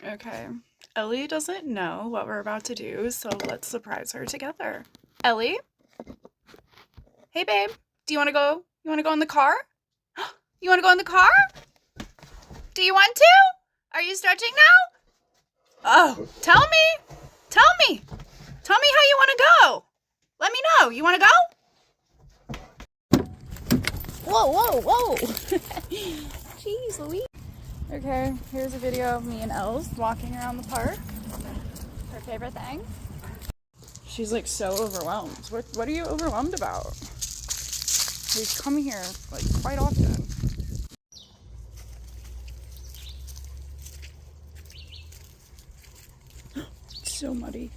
Okay. Ellie doesn't know what we're about to do, so let's surprise her together. Ellie? Hey, babe. Do you want to go? You want to go in the car? You want to go in the car? Do you want to? Are you stretching now? Oh, tell me. Tell me. Tell me how you want to go. Let me know. You want to go? Whoa, whoa, whoa. Jeez Louise. Okay, here's a video of me and Els walking around the park. Her favorite thing. She's like so overwhelmed. What are you overwhelmed about? We come here like quite often. It's so muddy.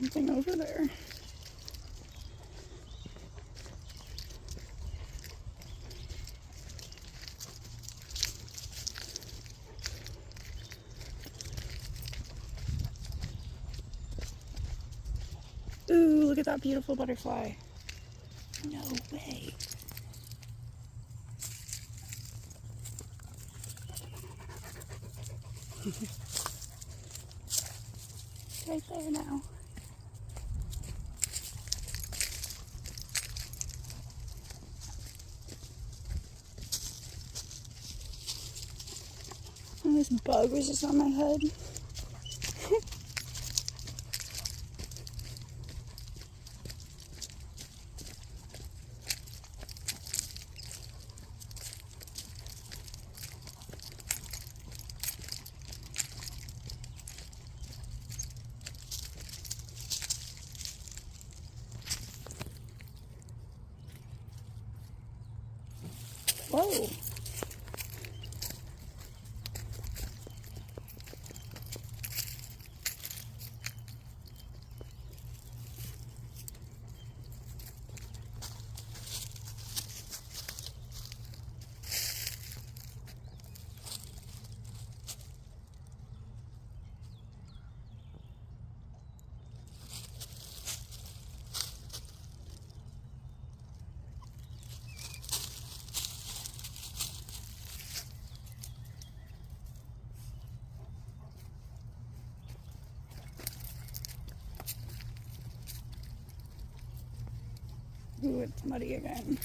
Something over there. Ooh, look at that beautiful butterfly. No way. It's right there now. And this bug was just on my head. Whoa. Ooh, it's muddy again.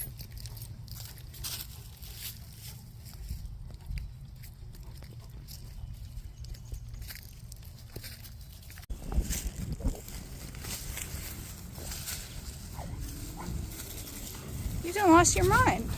You done lost your mind.